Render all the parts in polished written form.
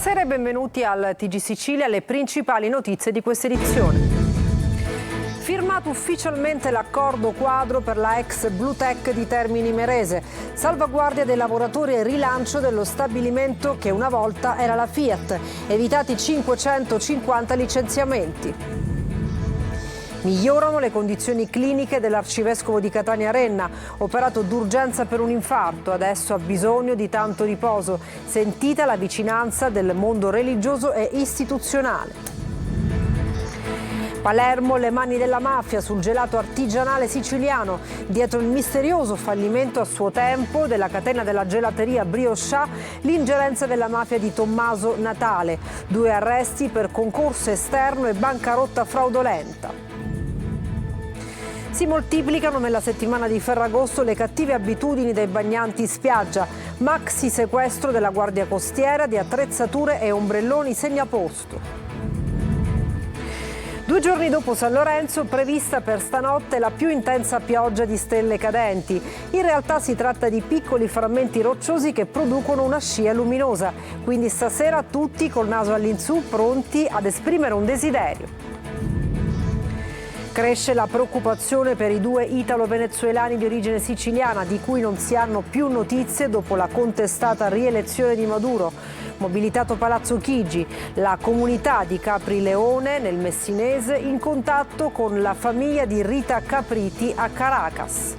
Buonasera e benvenuti al TG Sicilia, le principali notizie di questa edizione. Firmato ufficialmente l'accordo quadro per la ex Bluetech di Termini Imerese, salvaguardia dei lavoratori e rilancio dello stabilimento che una volta era la Fiat, evitati 550 licenziamenti. Migliorano le condizioni cliniche dell'arcivescovo di Catania Renna, operato d'urgenza per un infarto, adesso ha bisogno di tanto riposo, sentita la vicinanza del mondo religioso e istituzionale. Palermo, le mani della mafia sul gelato artigianale siciliano, dietro il misterioso fallimento a suo tempo della catena della gelateria Briochà, l'ingerenza della mafia di Tommaso Natale, 2 arresti per concorso esterno e bancarotta fraudolenta. Si moltiplicano nella settimana di Ferragosto le cattive abitudini dei bagnanti in spiaggia, maxi sequestro della Guardia Costiera di attrezzature e ombrelloni segnaposto. 2 giorni dopo San Lorenzo, prevista per stanotte la più intensa pioggia di stelle cadenti. In realtà si tratta di piccoli frammenti rocciosi che producono una scia luminosa. Quindi stasera tutti col naso all'insù, pronti ad esprimere un desiderio. Cresce la preoccupazione per i 2 italo-venezuelani di origine siciliana, di cui non si hanno più notizie dopo la contestata rielezione di Maduro. Mobilitato Palazzo Chigi, la comunità di Capri Leone nel Messinese in contatto con la famiglia di Rita Capriti a Caracas.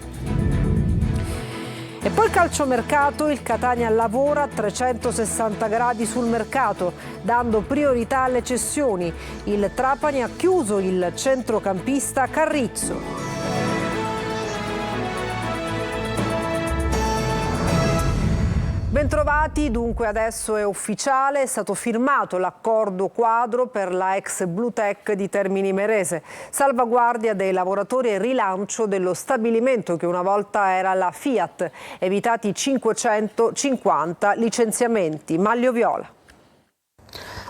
E poi calciomercato, il Catania lavora a 360 gradi sul mercato, dando priorità alle cessioni. Il Trapani ha chiuso il centrocampista Carrizzo. Bentrovati, dunque adesso è ufficiale, è stato firmato l'accordo quadro per la ex Bluetech di Termini Imerese, salvaguardia dei lavoratori e rilancio dello stabilimento che una volta era la Fiat, evitati 550 licenziamenti. Maglio viola.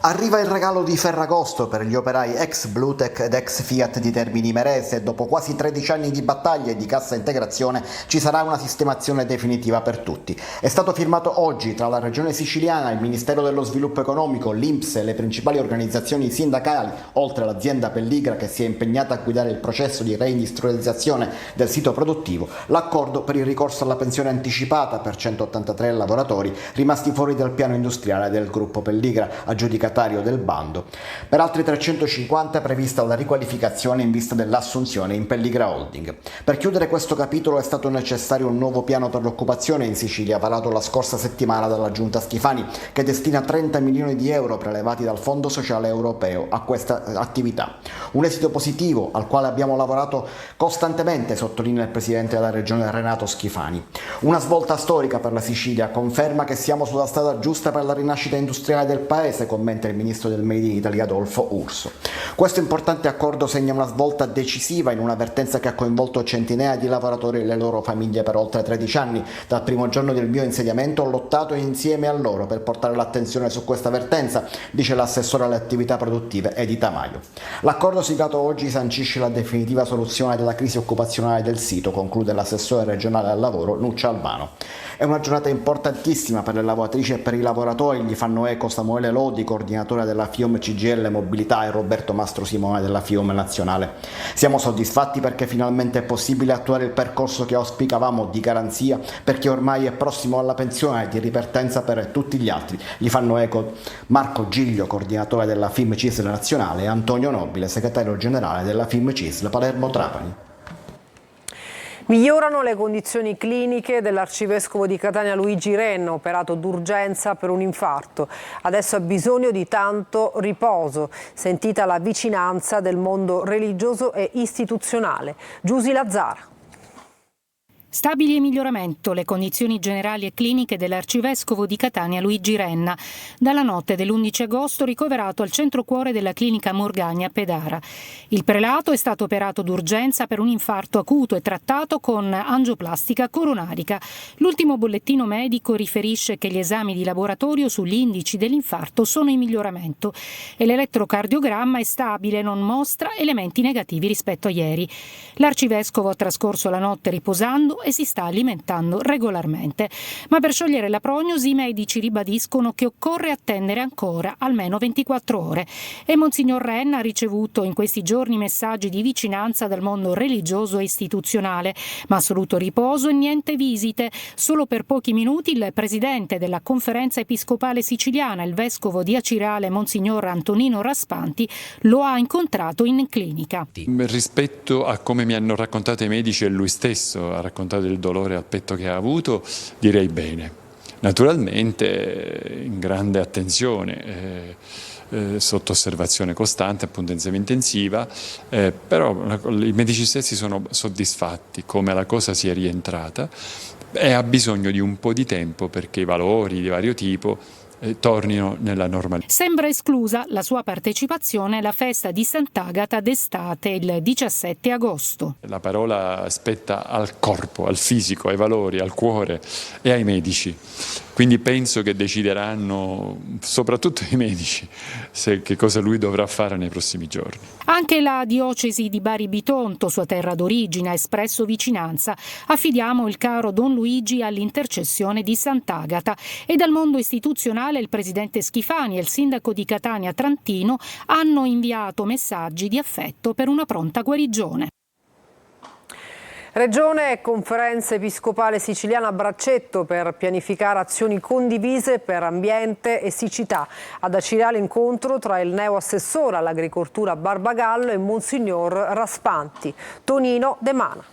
Arriva il regalo di Ferragosto per gli operai ex Bluetech ed ex Fiat di Termini Imerese. Dopo quasi 13 anni di battaglie e di cassa integrazione ci sarà una sistemazione definitiva per tutti. È stato firmato oggi tra la Regione Siciliana, il Ministero dello Sviluppo Economico, l'INPS e le principali organizzazioni sindacali, oltre all'azienda Pelligra che si è impegnata a guidare il processo di reindustrializzazione del sito produttivo, l'accordo per il ricorso alla pensione anticipata per 183 lavoratori rimasti fuori dal piano industriale del gruppo Pelligra, aggiudicato del bando. Per altri 350 è prevista la riqualificazione in vista dell'assunzione in Pelligra Holding. Per chiudere questo capitolo è stato necessario un nuovo piano per l'occupazione in Sicilia, varato la scorsa settimana dalla Giunta Schifani, che destina 30 milioni di euro prelevati dal Fondo Sociale Europeo a questa attività. Un esito positivo al quale abbiamo lavorato costantemente, sottolinea il Presidente della Regione Renato Schifani. Una svolta storica per la Sicilia, conferma che siamo sulla strada giusta per la rinascita industriale del Paese, commenta il ministro del Made in Italy Adolfo Urso. Questo importante accordo segna una svolta decisiva in una vertenza che ha coinvolto centinaia di lavoratori e le loro famiglie per oltre 13 anni. Dal primo giorno del mio insediamento ho lottato insieme a loro per portare l'attenzione su questa vertenza, dice l'assessore alle attività produttive Edita Maio. L'accordo siglato oggi sancisce la definitiva soluzione della crisi occupazionale del sito, conclude l'assessore regionale al lavoro Nuccia Albano. È una giornata importantissima per le lavoratrici e per i lavoratori, gli fanno eco Samuele Lodi, coordinatore della FIOM CGIL Mobilità, e Roberto Mastro Simone della FIOM Nazionale. Siamo soddisfatti perché finalmente è possibile attuare il percorso che auspicavamo di garanzia per chi ormai è prossimo alla pensione e di ripartenza per tutti gli altri. Gli fanno eco Marco Giglio, coordinatore della FIM CISL Nazionale, e Antonio Nobile, segretario generale della FIM CISL Palermo Trapani. Migliorano le condizioni cliniche dell'arcivescovo di Catania Luigi Renna, operato d'urgenza per un infarto. Adesso ha bisogno di tanto riposo, sentita la vicinanza del mondo religioso e istituzionale. Giusy Lazzara. Stabili e miglioramento le condizioni generali e cliniche dell'arcivescovo di Catania Luigi Renna. Dalla notte dell'11 agosto ricoverato al centro cuore della clinica Morgagni a Pedara. Il prelato è stato operato d'urgenza per un infarto acuto e trattato con angioplastica coronarica. L'ultimo bollettino medico riferisce che gli esami di laboratorio sugli indici dell'infarto sono in miglioramento e l'elettrocardiogramma è stabile, non mostra elementi negativi rispetto a ieri. L'arcivescovo ha trascorso la notte riposando e si sta alimentando regolarmente. Ma per sciogliere la prognosi i medici ribadiscono che occorre attendere ancora almeno 24 ore. E Monsignor Renna ha ricevuto in questi giorni messaggi di vicinanza dal mondo religioso e istituzionale, ma assoluto riposo e niente visite. Solo per pochi minuti il presidente della Conferenza Episcopale Siciliana, il vescovo di Acireale, Monsignor Antonino Raspanti, lo ha incontrato in clinica. Rispetto a come mi hanno raccontato i medici e lui stesso ha raccontato il dolore al petto che ha avuto, direi bene. Naturalmente in grande attenzione, sotto osservazione costante, appunto in semi-intensiva, però i medici stessi sono soddisfatti come la cosa sia rientrata e ha bisogno di un po' di tempo perché i valori di vario tipo tornino nella normalità. Sembra esclusa la sua partecipazione alla festa di Sant'Agata d'estate il 17 agosto. La parola spetta al corpo, al fisico, ai valori, al cuore e ai medici. Quindi penso che decideranno, soprattutto i medici, che cosa lui dovrà fare nei prossimi giorni. Anche la diocesi di Bari Bitonto, sua terra d'origine, ha espresso vicinanza. Affidiamo il caro Don Luigi all'intercessione di Sant'Agata. E dal mondo istituzionale il presidente Schifani e il sindaco di Catania Trantino hanno inviato messaggi di affetto per una pronta guarigione. Regione e Conferenza Episcopale Siciliana a braccetto per pianificare azioni condivise per ambiente e siccità. Ad Acireale l'incontro tra il neoassessore all'agricoltura Barbagallo e Monsignor Raspanti. Tonino De Mana.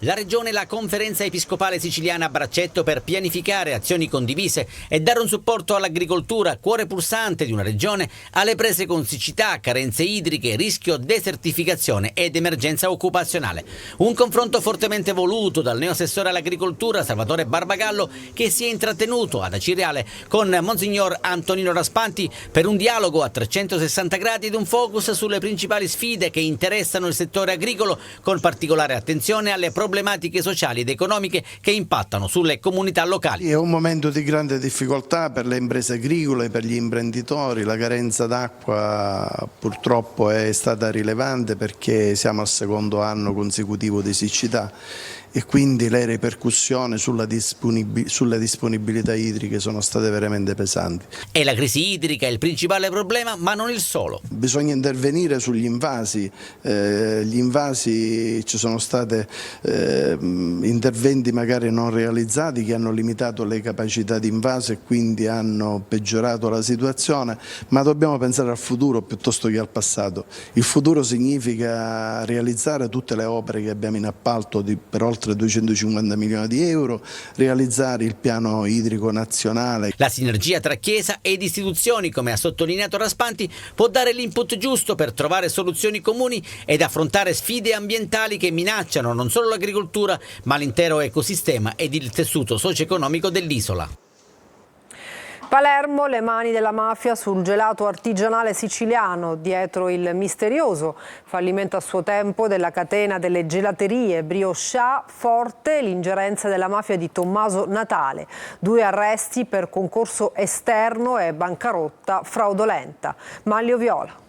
La Regione e la Conferenza Episcopale Siciliana a braccetto per pianificare azioni condivise e dare un supporto all'agricoltura, cuore pulsante di una regione, alle prese con siccità, carenze idriche, rischio desertificazione ed emergenza occupazionale. Un confronto fortemente voluto dal neoassessore all'agricoltura Salvatore Barbagallo, che si è intrattenuto ad Acireale con Monsignor Antonino Raspanti per un dialogo a 360 gradi ed un focus sulle principali sfide che interessano il settore agricolo, con particolare attenzione alle problematiche sociali ed economiche che impattano sulle comunità locali. È un momento di grande difficoltà per le imprese agricole, per gli imprenditori. La carenza d'acqua purtroppo è stata rilevante perché siamo al secondo anno consecutivo di siccità e quindi le ripercussioni sulle disponibilità idriche sono state veramente pesanti. E la crisi idrica è il principale problema, ma non il solo. Bisogna intervenire sugli invasi. Gli invasi, ci sono stati interventi magari non realizzati che hanno limitato le capacità di invaso e quindi hanno peggiorato la situazione, ma dobbiamo pensare al futuro piuttosto che al passato. Il futuro significa realizzare tutte le opere che abbiamo in appalto per oltre 250 milioni di euro, realizzare il piano idrico nazionale. La sinergia tra Chiesa ed istituzioni, come ha sottolineato Raspanti, può dare l'input giusto per trovare soluzioni comuni ed affrontare sfide ambientali che minacciano non solo l'agricoltura, ma l'intero ecosistema ed il tessuto socio-economico dell'isola. Palermo, le mani della mafia sul gelato artigianale siciliano, dietro il misterioso fallimento a suo tempo della catena delle gelaterie Brioscià, forte l'ingerenza della mafia di Tommaso Natale. 2 arresti per concorso esterno e bancarotta fraudolenta. Manlio Viola.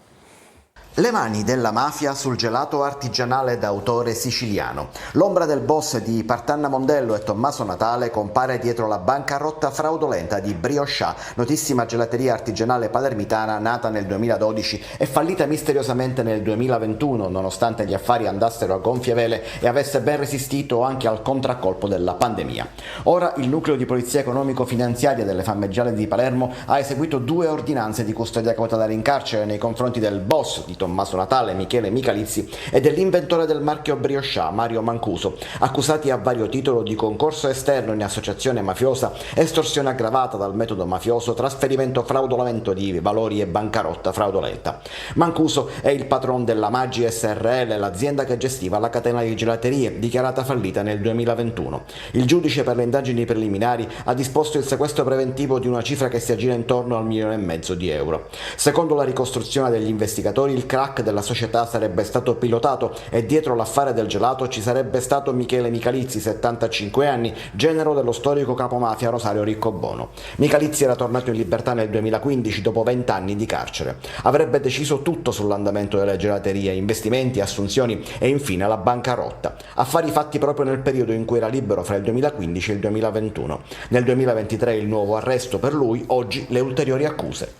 Le mani della mafia sul gelato artigianale d'autore siciliano. L'ombra del boss di Partanna Mondello e Tommaso Natale compare dietro la bancarotta fraudolenta di Brioscià, notissima gelateria artigianale palermitana nata nel 2012 e fallita misteriosamente nel 2021, nonostante gli affari andassero a gonfie vele e avesse ben resistito anche al contraccolpo della pandemia. Ora il nucleo di polizia economico-finanziaria delle Fiammeggiane di Palermo ha eseguito 2 ordinanze di custodia cautelare in carcere nei confronti del boss di Tommaso Natale, Michele Michalizzi, e dell'inventore del marchio Brioscià, Mario Mancuso, accusati a vario titolo di concorso esterno in associazione mafiosa, estorsione aggravata dal metodo mafioso, trasferimento fraudolento di valori e bancarotta fraudolenta. Mancuso è il patron della Maggi SRL, l'azienda che gestiva la catena di gelaterie, dichiarata fallita nel 2021. Il giudice per le indagini preliminari ha disposto il sequestro preventivo di una cifra che si aggira intorno al 1,5 milioni di euro. Secondo la ricostruzione degli investigatori, il crack della società sarebbe stato pilotato e dietro l'affare del gelato ci sarebbe stato Michele Michalizzi, 75 anni, genero dello storico capomafia Rosario Riccobono. Michalizzi era tornato in libertà nel 2015 dopo 20 anni di carcere. Avrebbe deciso tutto sull'andamento delle gelaterie, investimenti, assunzioni e infine la bancarotta. Affari fatti proprio nel periodo in cui era libero fra il 2015 e il 2021. Nel 2023 il nuovo arresto per lui, oggi le ulteriori accuse.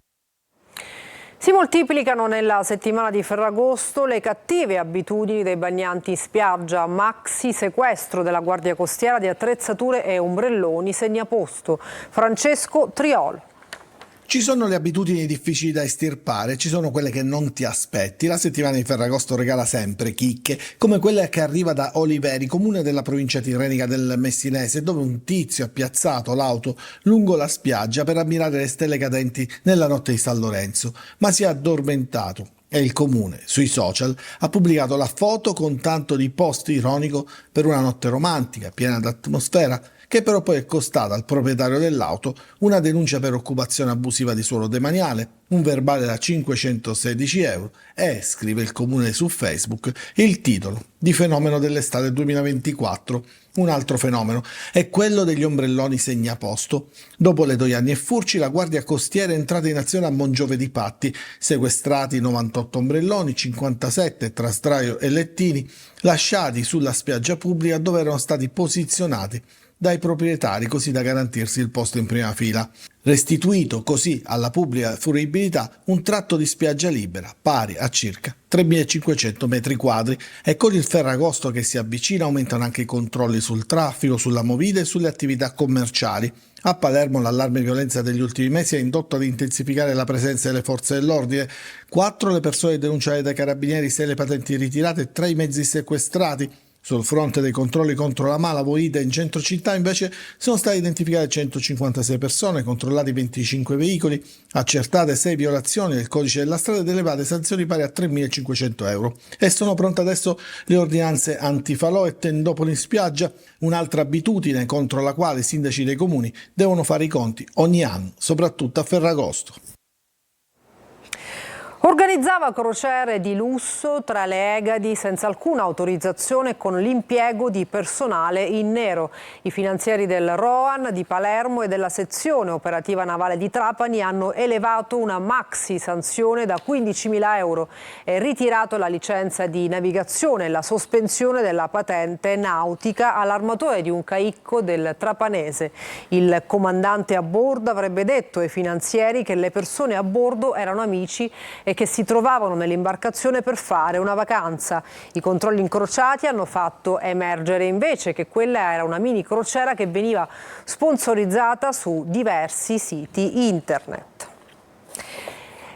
Si moltiplicano nella settimana di Ferragosto le cattive abitudini dei bagnanti in spiaggia. Maxi sequestro della Guardia Costiera di attrezzature e ombrelloni segnaposto. Francesco Triolo. Ci sono le abitudini difficili da estirpare, ci sono quelle che non ti aspetti. La settimana di Ferragosto regala sempre chicche, come quella che arriva da Oliveri, comune della provincia tirrenica del Messinese, dove un tizio ha piazzato l'auto lungo la spiaggia per ammirare le stelle cadenti nella notte di San Lorenzo, ma si è addormentato. E il comune, sui social, ha pubblicato la foto con tanto di post ironico per una notte romantica, piena d'atmosfera, che però poi è costata al proprietario dell'auto una denuncia per occupazione abusiva di suolo demaniale, un verbale da 516 euro e, scrive il comune su Facebook, il titolo di fenomeno dell'estate 2024. Un altro fenomeno è quello degli ombrelloni segnaposto. Dopo le Doianni e Furci, la Guardia Costiera è entrata in azione a Mongiove di Patti, sequestrati 98 ombrelloni, 57 tra sdraio e lettini, lasciati sulla spiaggia pubblica dove erano stati posizionati dai proprietari così da garantirsi il posto in prima fila. Restituito così alla pubblica fruibilità un tratto di spiaggia libera pari a circa 3.500 metri quadri e con il Ferragosto che si avvicina aumentano anche i controlli sul traffico, sulla movida e sulle attività commerciali. A Palermo l'allarme violenza degli ultimi mesi ha indotto ad intensificare la presenza delle forze dell'ordine. 4 le persone denunciate dai carabinieri, 6 le patenti ritirate e 3 i mezzi sequestrati. Sul fronte dei controlli contro la mala movida in centro città invece sono state identificate 156 persone, controllati 25 veicoli, accertate 6 violazioni del codice della strada ed elevate sanzioni pari a 3.500 euro. E sono pronte adesso le ordinanze antifalò e tendopoli in spiaggia, un'altra abitudine contro la quale i sindaci dei comuni devono fare i conti ogni anno, soprattutto a Ferragosto. Organizzava crociere di lusso tra le Egadi senza alcuna autorizzazione con l'impiego di personale in nero. I finanzieri del Roan di Palermo e della sezione operativa navale di Trapani hanno elevato una maxi sanzione da 15.000 euro e ritirato la licenza di navigazione e la sospensione della patente nautica all'armatore di un caicco del Trapanese. Il comandante a bordo avrebbe detto ai finanzieri che le persone a bordo erano amici e che si trovavano nell'imbarcazione per fare una vacanza. I controlli incrociati hanno fatto emergere invece che quella era una mini crociera che veniva sponsorizzata su diversi siti internet.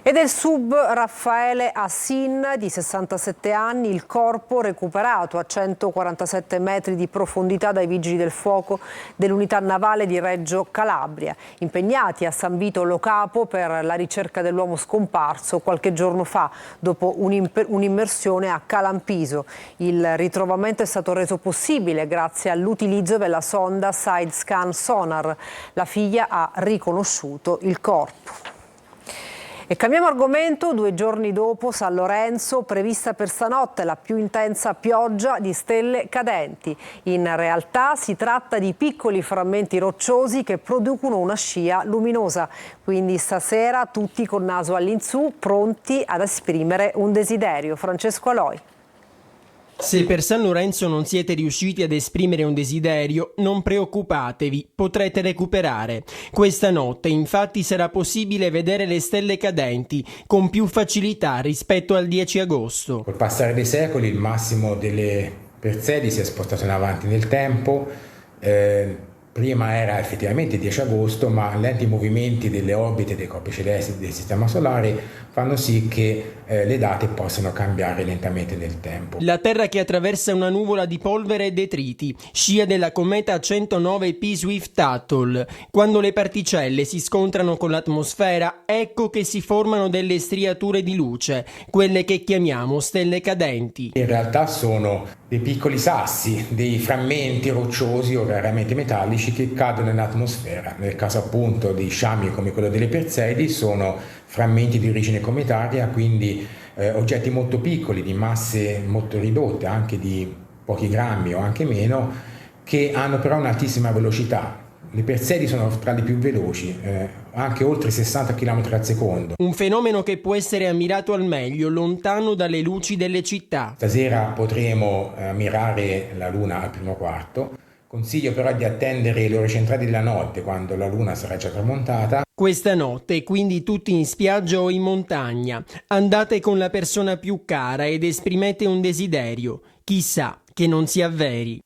E del sub Raffaele Assin, di 67 anni, il corpo recuperato a 147 metri di profondità dai vigili del fuoco dell'unità navale di Reggio Calabria, impegnati a San Vito Lo Capo per la ricerca dell'uomo scomparso qualche giorno fa, dopo un'immersione a Calampiso. Il ritrovamento è stato reso possibile grazie all'utilizzo della sonda Side Scan Sonar. La figlia ha riconosciuto il corpo. E cambiamo argomento. 2 giorni dopo San Lorenzo, prevista per stanotte la più intensa pioggia di stelle cadenti. In realtà si tratta di piccoli frammenti rocciosi che producono una scia luminosa. Quindi stasera tutti col naso all'insù, pronti ad esprimere un desiderio. Francesco Aloi. Se per San Lorenzo non siete riusciti ad esprimere un desiderio, non preoccupatevi, potrete recuperare. Questa notte infatti sarà possibile vedere le stelle cadenti con più facilità rispetto al 10 agosto. Col passare dei secoli il massimo delle Persedi si è spostato in avanti nel tempo. Prima era effettivamente 10 agosto, ma lenti movimenti delle orbite dei corpi celesti del Sistema Solare fanno sì che le date possano cambiare lentamente nel tempo. La Terra che attraversa una nuvola di polvere e detriti, scia della cometa 109P Swift-Tuttle. Quando le particelle si scontrano con l'atmosfera, ecco che si formano delle striature di luce, quelle che chiamiamo stelle cadenti. In realtà sono dei piccoli sassi, dei frammenti rocciosi o raramente metallici che cadono nell'atmosfera. Nel caso appunto di sciami come quello delle Perseidi sono frammenti di origine cometaria, quindi oggetti molto piccoli, di masse molto ridotte, anche di pochi grammi o anche meno, che hanno però un'altissima velocità. Le Persedi sono tra le più veloci, anche oltre 60 km al secondo. Un fenomeno che può essere ammirato al meglio, lontano dalle luci delle città. Stasera potremo ammirare la Luna al primo quarto. Consiglio però di attendere le ore centrali della notte, quando la Luna sarà già tramontata. Questa notte, quindi tutti in spiaggia o in montagna, andate con la persona più cara ed esprimete un desiderio, chissà che non si avveri.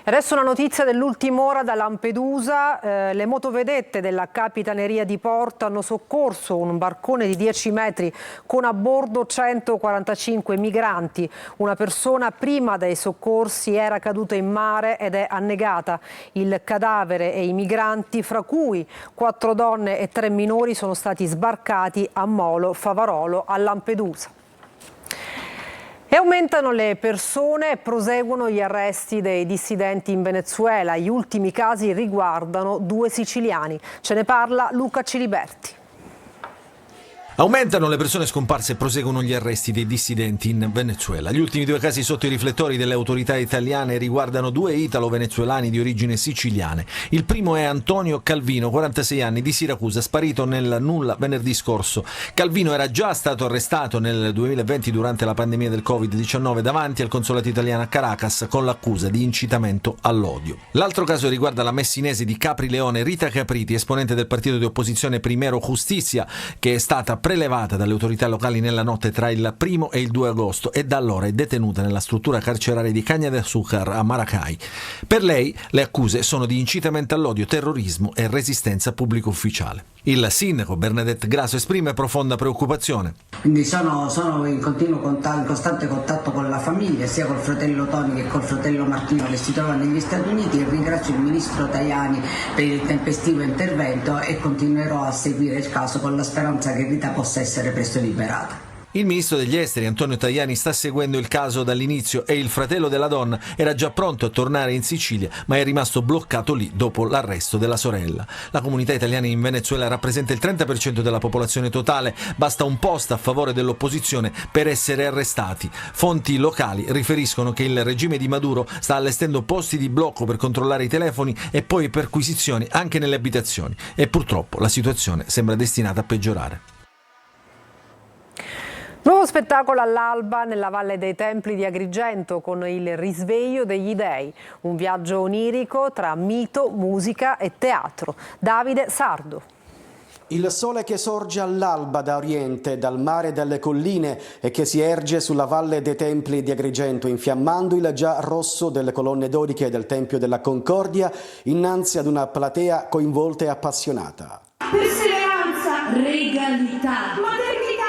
Adesso una notizia dell'ultima ora da Lampedusa. Le motovedette della Capitaneria di Porto hanno soccorso un barcone di 10 metri con a bordo 145 migranti. Una persona prima dei soccorsi era caduta in mare ed è annegata. Il cadavere e i migranti, fra cui 4 donne e 3 minori, sono stati sbarcati a Molo Favarolo a Lampedusa. E aumentano le persone e proseguono gli arresti dei dissidenti in Venezuela. Gli ultimi casi riguardano 2 siciliani. Ce ne parla Luca Ciliberti. Aumentano le persone scomparse e proseguono gli arresti dei dissidenti in Venezuela. Gli ultimi 2 casi sotto i riflettori delle autorità italiane riguardano 2 italo-venezuelani di origine siciliane. Il primo è Antonio Calvino, 46 anni, di Siracusa, sparito nel nulla venerdì scorso. Calvino era già stato arrestato nel 2020 durante la pandemia del Covid-19 davanti al consolato italiano a Caracas con l'accusa di incitamento all'odio. L'altro caso riguarda la messinese di Caprileone, Rita Capriti, esponente del partito di opposizione Primero Justicia, che è stata prelevata dalle autorità locali nella notte tra il 1 e il 2 agosto e da allora è detenuta nella struttura carceraria di Caña de Azúcar a Maracay. Per lei le accuse sono di incitamento all'odio, terrorismo e resistenza pubblico ufficiale. Il sindaco Bernadette Grasso esprime profonda preoccupazione. Quindi sono in continuo contatto, in costante contatto con la famiglia, sia col fratello Tony che col fratello Martino, che si trovano negli Stati Uniti, e ringrazio il ministro Tajani per il tempestivo intervento e continuerò a seguire il caso con la speranza che Rita possa essere presto liberata. Il ministro degli esteri Antonio Tajani sta seguendo il caso dall'inizio e il fratello della donna era già pronto a tornare in Sicilia, ma è rimasto bloccato lì dopo l'arresto della sorella. La comunità italiana in Venezuela rappresenta il 30% della popolazione totale, basta un post a favore dell'opposizione per essere arrestati. Fonti locali riferiscono che il regime di Maduro sta allestendo posti di blocco per controllare i telefoni e poi perquisizioni anche nelle abitazioni e purtroppo la situazione sembra destinata a peggiorare. Nuovo spettacolo all'alba nella Valle dei Templi di Agrigento con il risveglio degli dei. Un viaggio onirico tra mito, musica e teatro. Davide Sardo. Il sole che sorge all'alba da oriente, dal mare e dalle colline e che si erge sulla Valle dei Templi di Agrigento, infiammando il già rosso delle colonne doriche del Tempio della Concordia, innanzi ad una platea coinvolta e appassionata. Perseveranza, regalità, modernità,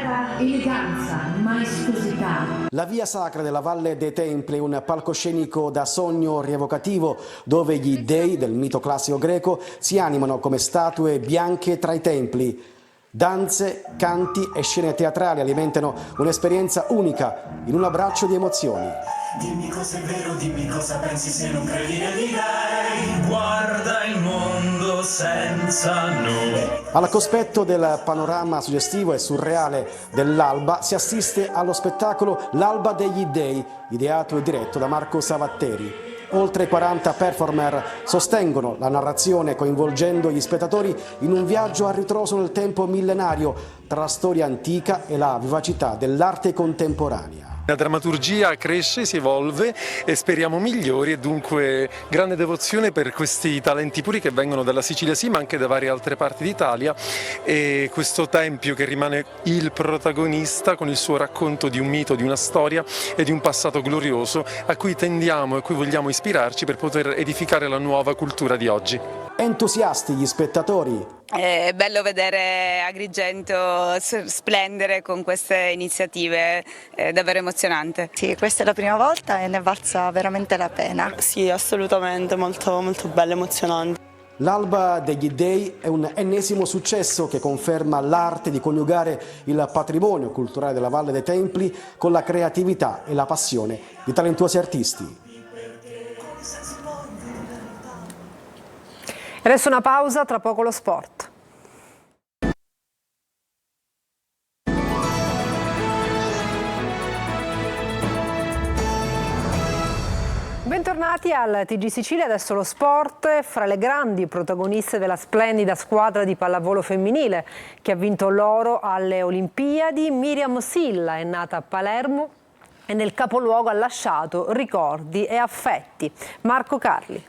era eleganza, maestosità. La via sacra della Valle dei Templi è un palcoscenico da sogno rievocativo dove gli dei del mito classico greco si animano come statue bianche tra i templi. Danze, canti e scene teatrali alimentano un'esperienza unica in un abbraccio di emozioni. Dimmi cosa è vero, dimmi cosa pensi se non credi negli dei. Guarda il mondo senza noi. Al cospetto del panorama suggestivo e surreale dell'alba si assiste allo spettacolo L'Alba degli Dei, ideato e diretto da Marco Savatteri. Oltre 40 performer sostengono la narrazione coinvolgendo gli spettatori in un viaggio a ritroso nel tempo millenario tra la storia antica e la vivacità dell'arte contemporanea. La drammaturgia cresce, si evolve e speriamo migliori e dunque grande devozione per questi talenti puri che vengono dalla Sicilia sì ma anche da varie altre parti d'Italia e questo tempio che rimane il protagonista con il suo racconto di un mito, di una storia e di un passato glorioso a cui tendiamo e a cui vogliamo ispirarci per poter edificare la nuova cultura di oggi. Entusiasti gli spettatori. È bello vedere Agrigento splendere con queste iniziative, è davvero emozionante. Sì, questa è la prima volta e ne è valsa veramente la pena. Sì, assolutamente, molto bello, emozionante. L'Alba degli Dei è un ennesimo successo che conferma l'arte di coniugare il patrimonio culturale della Valle dei Templi con la creatività e la passione di talentuosi artisti. Adesso una pausa, tra poco lo sport. Bentornati al TG Sicilia, adesso lo sport. Fra le grandi protagoniste della splendida squadra di pallavolo femminile che ha vinto l'oro alle Olimpiadi, Miriam Silla è nata a Palermo e nel capoluogo ha lasciato ricordi e affetti. Marco Carli.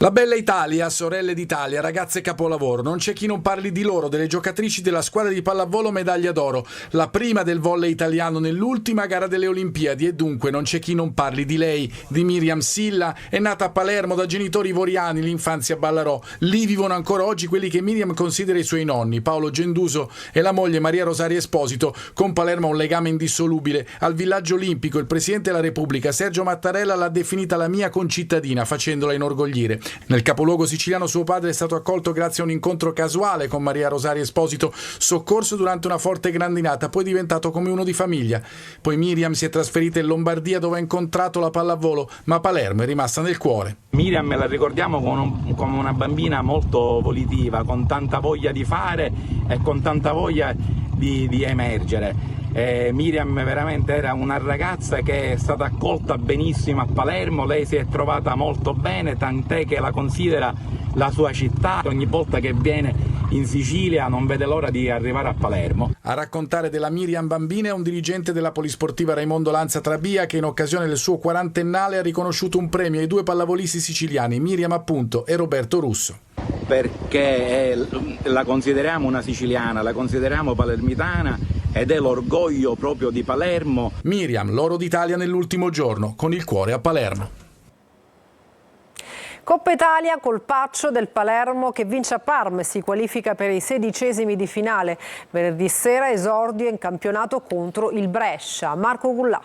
La bella Italia, sorelle d'Italia, ragazze capolavoro, non c'è chi non parli di loro, delle giocatrici della squadra di pallavolo medaglia d'oro, la prima del volley italiano nell'ultima gara delle Olimpiadi, e dunque non c'è chi non parli di lei, di Miriam Silla. È nata a Palermo da genitori ivoriani, l'infanzia a Ballarò, lì vivono ancora oggi quelli che Miriam considera i suoi nonni, Paolo Genduso e la moglie Maria Rosaria Esposito. Con Palermo ha un legame indissolubile. Al villaggio olimpico il Presidente della Repubblica Sergio Mattarella l'ha definita la mia concittadina, facendola inorgoglire. Nel capoluogo siciliano suo padre è stato accolto grazie a un incontro casuale con Maria Rosaria Esposito, soccorso durante una forte grandinata, poi diventato come uno di famiglia. Poi Miriam si è trasferita in Lombardia dove ha incontrato la pallavolo, ma Palermo è rimasta nel cuore. Miriam la ricordiamo come una bambina molto volitiva, con tanta voglia di fare e con tanta voglia di emergere. Miriam veramente era una ragazza che è stata accolta benissimo a Palermo, lei si è trovata molto bene, tant'è che la considera la sua città. Ogni volta che viene in Sicilia non vede l'ora di arrivare a Palermo. A raccontare della Miriam bambina è un dirigente della polisportiva Raimondo Lanza Trabia, che in occasione del suo quarantennale ha riconosciuto un premio ai due pallavolisti siciliani, Miriam appunto e Roberto Russo. Perché la consideriamo una siciliana, la consideriamo palermitana ed è l'orgoglio proprio di Palermo. Miriam, l'oro d'Italia nell'ultimo giorno, con il cuore a Palermo. Coppa Italia, colpaccio del Palermo che vince a Parma e si qualifica per i 16esimi di finale. Venerdì sera esordio in campionato contro il Brescia. Marco Gullà.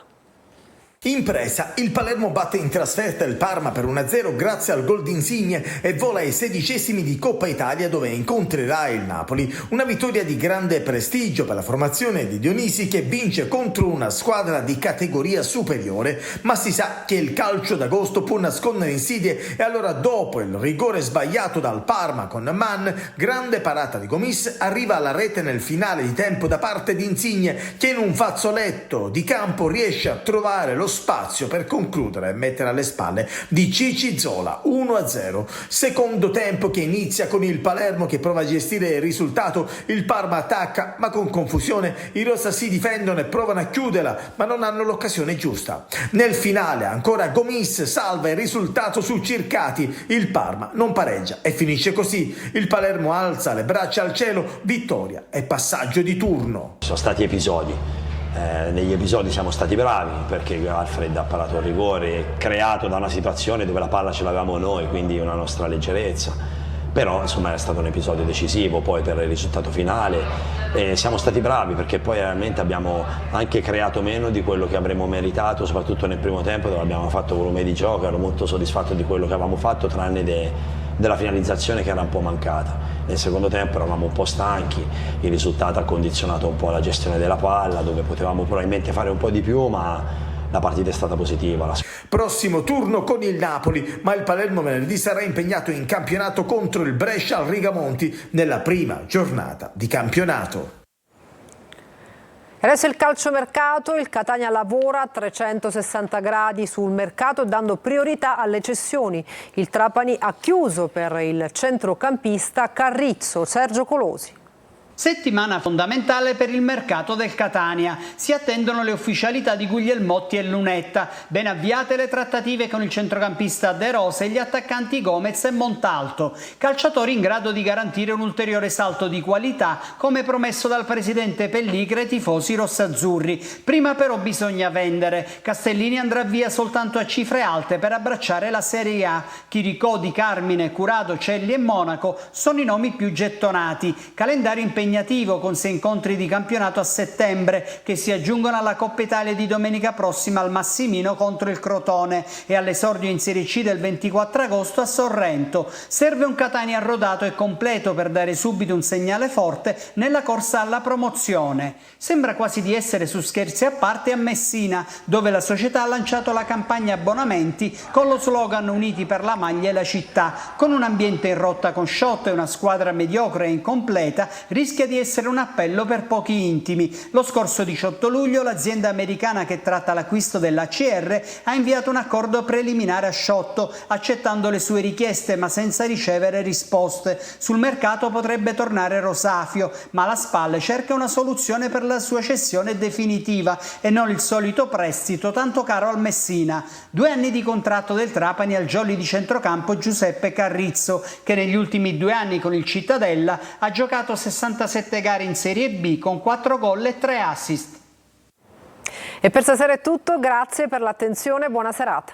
In presa, il Palermo batte in trasferta il Parma per 1-0 grazie al gol di Insigne e vola ai 16esimi di Coppa Italia dove incontrerà il Napoli. Una vittoria di grande prestigio per la formazione di Dionisi che vince contro una squadra di categoria superiore, ma si sa che il calcio d'agosto può nascondere insidie e allora dopo il rigore sbagliato dal Parma con Mann, grande parata di Gomis, arriva alla rete nel finale di tempo da parte di Insigne che in un fazzoletto di campo riesce a trovare lo spazio per concludere e mettere alle spalle di Cici Zola. 1-0. Secondo tempo che inizia con il Palermo che prova a gestire il risultato, il Parma attacca ma con confusione, i rossa si difendono e provano a chiuderla ma non hanno l'occasione giusta. Nel finale ancora Gomis salva il risultato su Circati, il Parma non pareggia e finisce così. Il Palermo alza le braccia al cielo, vittoria e passaggio di turno. Sono stati episodi. Negli episodi siamo stati bravi perché Alfred ha parato il rigore creato da una situazione dove la palla ce l'avevamo noi, quindi una nostra leggerezza, però insomma è stato un episodio decisivo poi per il risultato finale. Siamo stati bravi perché poi realmente abbiamo anche creato meno di quello che avremmo meritato, soprattutto nel primo tempo dove abbiamo fatto volume di gioco. Ero molto soddisfatto di quello che avevamo fatto tranne della finalizzazione che era un po' mancata. Nel secondo tempo eravamo un po' stanchi, il risultato ha condizionato un po' la gestione della palla dove potevamo probabilmente fare un po' di più, ma la partita è stata positiva. Prossimo turno con il Napoli, ma il Palermo venerdì sarà impegnato in campionato contro il Brescia al Rigamonti nella prima giornata di campionato. Adesso il calciomercato, il Catania lavora a 360 gradi sul mercato dando priorità alle cessioni. Il Trapani ha chiuso per il centrocampista Carrizzo. Sergio Colosi. Settimana fondamentale per il mercato del Catania. Si attendono le ufficialità di Guglielmotti e Lunetta. Ben avviate le trattative con il centrocampista De Rosa e gli attaccanti Gomez e Montalto. Calciatori in grado di garantire un ulteriore salto di qualità, come promesso dal presidente Pelligra ai tifosi rossazzurri. Prima però bisogna vendere. Castellini andrà via soltanto a cifre alte per abbracciare la Serie A. Chiricò, Di Carmine, Curado, Celli e Monaco sono i nomi più gettonati. Calendario impegnativo con 6 incontri di campionato a settembre che si aggiungono alla Coppa Italia di domenica prossima al Massimino contro il Crotone e all'esordio in Serie C del 24 agosto a Sorrento. Serve un Catania rodato e completo per dare subito un segnale forte nella corsa alla promozione. Sembra quasi di essere su scherzi a parte a Messina, dove la società ha lanciato la campagna abbonamenti con lo slogan Uniti per la maglia e la città. Con un ambiente in rotta con Sciotto e una squadra mediocre e incompleta rischia rischia di essere un appello per pochi intimi. Lo scorso 18 luglio l'azienda americana che tratta l'acquisto dell'ACR ha inviato un accordo preliminare a Sciotto, accettando le sue richieste ma senza ricevere risposte. Sul mercato potrebbe tornare Rosafio, ma la SPAL cerca una soluzione per la sua cessione definitiva e non il solito prestito tanto caro al Messina. 2 anni di contratto del Trapani al jolly di centrocampo Giuseppe Carrizzo, che negli ultimi 2 anni con il Cittadella ha giocato 67 gare in Serie B con 4 gol e 3 assist. E per stasera è tutto, grazie per l'attenzione, buona serata.